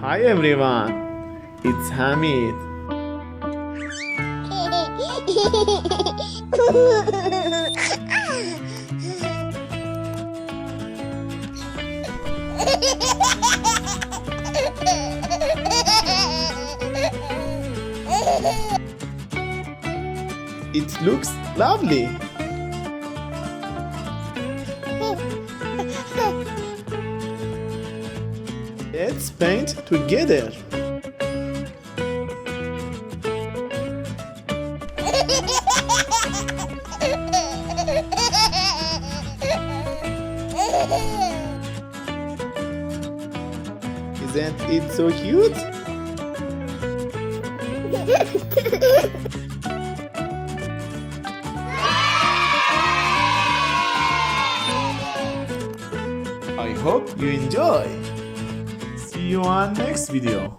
Hi everyone, it's Hamid. It looks lovely. Let's paint together. Isn't it so cute? I hope you enjoy. See you on next video.